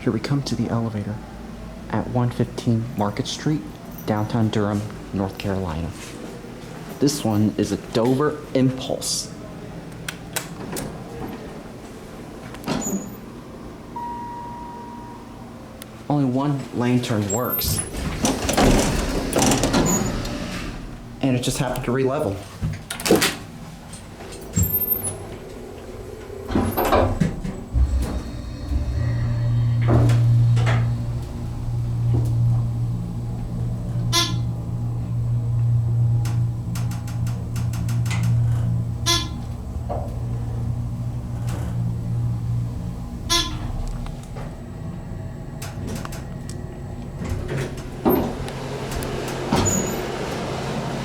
Here we come to the elevator at 115 Market Street, downtown Durham, North Carolina. This one is a Dover Impulse. Only one lane turn works. And it just happened to re-level.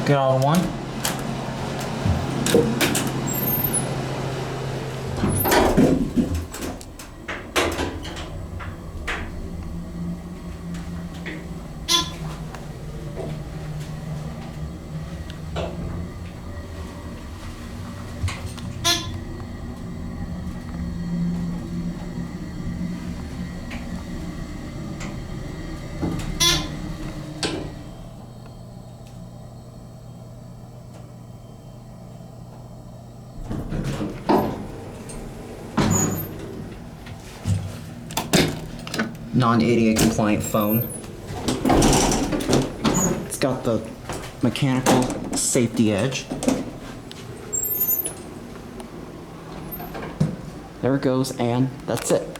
Get all in one. Non-ADA compliant phone. It's got the mechanical safety edge. There it goes, and that's it.